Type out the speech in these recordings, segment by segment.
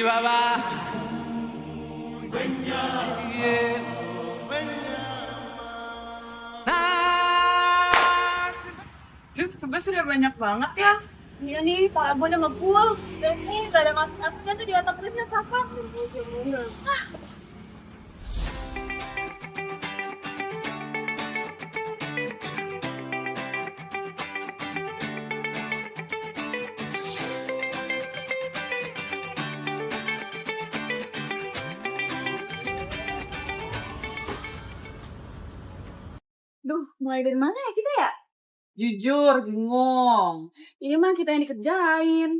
Duh, tugas sudah banyak banget ya. Iya nih, Pak Abon udah nge-full. Dan ini gak ada masuk-masuknya tuh di otak tulisnya siapa? Duh, mulai dari mana ya kita ya? Jujur, bingung. Ini mah kita yang dikerjain.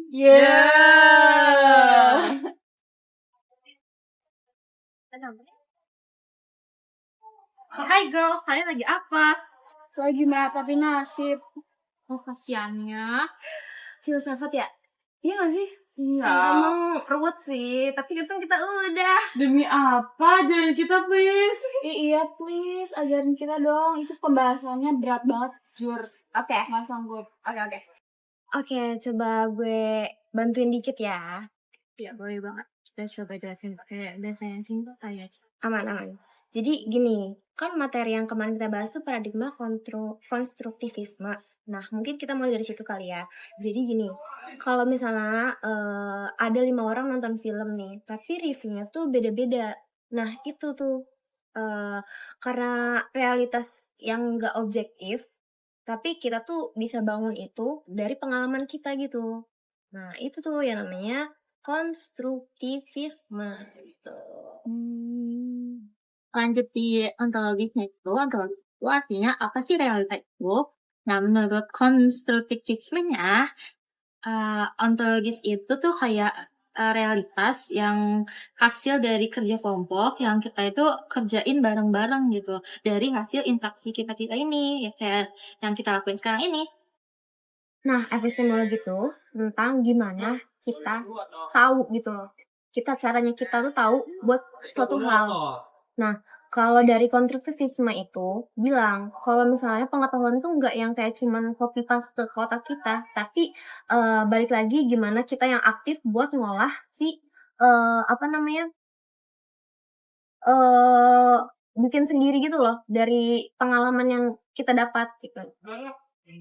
Hai girl, kalian lagi apa? Lagi meratapi nasib. Oh, kasihannya. Filsafat ya? Iya gak sih? Iya. Emang ruwet sih, tapi kan kita udah. Demi apa? Jangan kita please. Iya please, ajarin kita dong. Itu pembahasannya berat banget, jur. Oke, Gak sanggup. oke. Oke, coba gue bantuin dikit ya. Iya, boleh banget. Kita coba jelasin pakai bahasa yang simpel kali ya. Aman. Jadi gini, kan materi yang kemarin kita bahas tuh paradigma konstruktivisme. Nah, mungkin kita mulai dari situ kali ya. Jadi gini, kalau misalnya ada 5 orang nonton film nih, tapi reviewnya tuh beda-beda. Nah, itu tuh karena realitas yang nggak objektif, tapi kita tuh bisa bangun itu dari pengalaman kita gitu. Nah, itu tuh yang namanya konstruktivisme gitu. Lanjut di ontologisnya itu artinya apa sih realita itu? Nah, menurut konstruktivismenya, ontologis itu tuh kayak realitas yang hasil dari kerja kelompok yang kita itu kerjain bareng-bareng gitu. Dari hasil interaksi kita-kita ini, ya kayak yang kita lakuin sekarang ini. Nah, epistemologi itu tentang gimana kita tahu gitu loh. Caranya kita tuh tahu buat suatu hal. Nah, kalau dari konstruktivisme itu bilang kalau misalnya pengetahuan itu nggak yang kayak cuman copy paste ke otak kita, tapi balik lagi gimana kita yang aktif buat ngolah si bikin sendiri gitu loh dari pengalaman yang kita dapat gitu.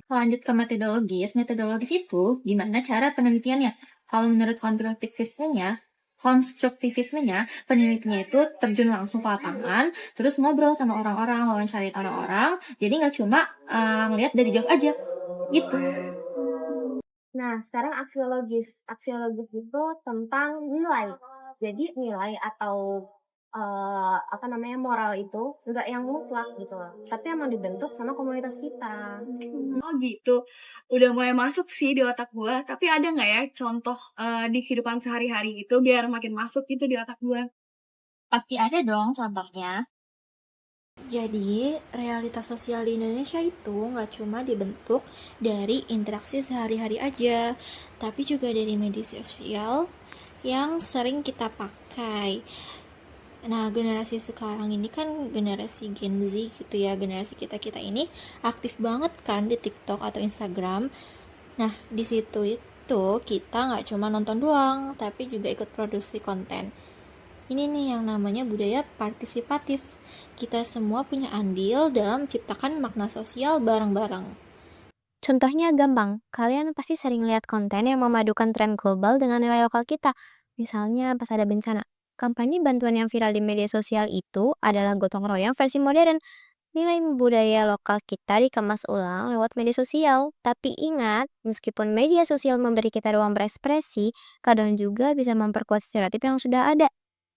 Lanjut ke metodologis itu gimana cara penelitiannya? Kalau menurut konstruktivismenya, penelitinya itu terjun langsung ke lapangan, terus ngobrol sama orang-orang, wawancarain orang-orang, jadi nggak cuma ngelihat dari jauh aja, gitu. Nah, sekarang aksiologis. Aksiologis itu tentang nilai. Jadi nilai atau moral itu nggak yang mutlak gitu loh. Tapi emang dibentuk sama komunitas kita. Oh gitu. Udah mulai masuk sih di otak gue. Tapi ada nggak ya contoh di kehidupan sehari-hari gitu biar makin masuk gitu di otak gue? Pasti ada dong contohnya. Jadi, realitas sosial di Indonesia itu nggak cuma dibentuk dari interaksi sehari-hari aja, tapi juga dari media sosial yang sering kita pakai. Nah, generasi sekarang ini kan generasi Gen Z gitu ya, generasi kita ini aktif banget kan di TikTok atau Instagram. Nah, di situ itu kita nggak cuma nonton doang, tapi juga ikut produksi konten. Ini nih yang namanya budaya partisipatif. Kita semua punya andil dalam menciptakan makna sosial bareng-bareng. Contohnya gampang, kalian pasti sering lihat konten yang memadukan tren global dengan nilai lokal kita. Misalnya pas ada bencana. Kampanye bantuan yang viral di media sosial itu adalah gotong royong versi modern. Nilai budaya lokal kita dikemas ulang lewat media sosial. Tapi ingat, meskipun media sosial memberi kita ruang berekspresi, kadang juga bisa memperkuat stereotip yang sudah ada.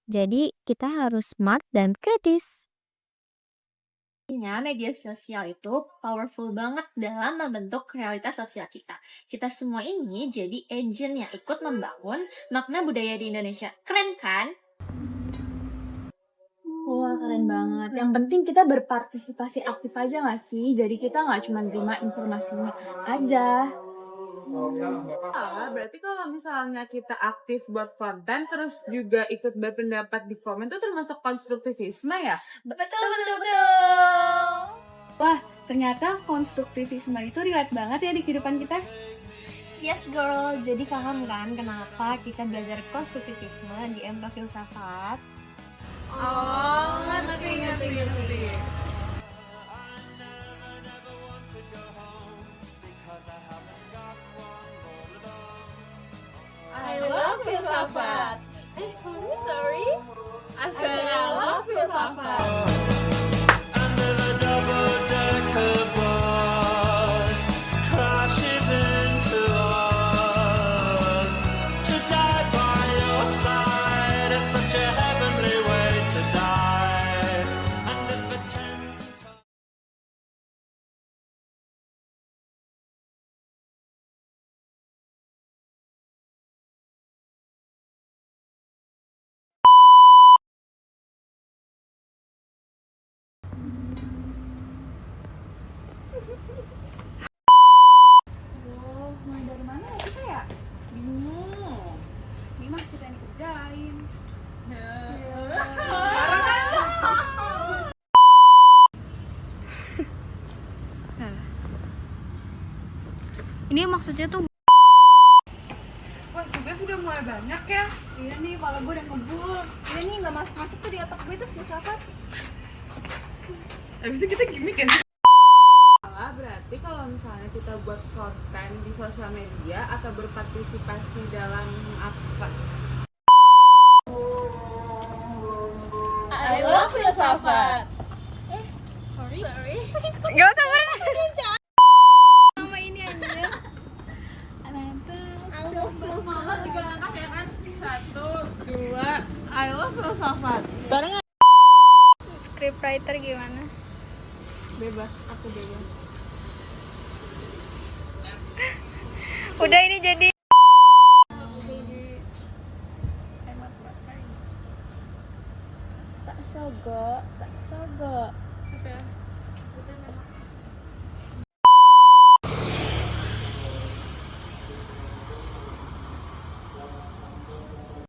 Jadi, kita harus smart dan kritis. Media sosial itu powerful banget dalam membentuk realitas sosial kita. Kita semua ini jadi agent yang ikut membangun makna budaya di Indonesia. Keren kan? Wah, keren banget. Yang penting kita berpartisipasi aktif aja nggak sih? Jadi kita nggak cuma terima informasinya aja. Berarti kalau misalnya kita aktif buat konten, terus juga ikut berpendapat di komen, itu termasuk konstruktivisme ya? Betul. Wah, ternyata konstruktivisme itu relate banget ya di kehidupan kita. Yes girl, jadi paham kan kenapa kita belajar konstruktivisme di MK Filsafat? Oh, ngerti. I love filsafat. Sorry? I said I love filsafat. Under the double-decker bus crashes into us. To die by your side is such a heavenly way to die. And if the tempter Oh, mulai dari mana ya kita ya? Bingung. Ini mah kita yang dikerjain. Ini maksudnya tuh Wah, juga sudah mulai banyak ya. Iya nih, kepala gue udah ngebul. Iya nih, nggak masuk-masuk tuh di otak gue tuh filsafat. Habis itu kita gimmick ya. Salah berarti kalau misalnya kita buat konten di sosial media atau berpartisipasi dalam apa? I love filsafat. Sorry? gak usah Sama ini aja. Semangat 3 langkah ya kan? 1, 2, I love filsafat. scriptwriter gimana? Bebas, aku bebas. Udah ini jadi Tak sogo. Apa ya? Itu memang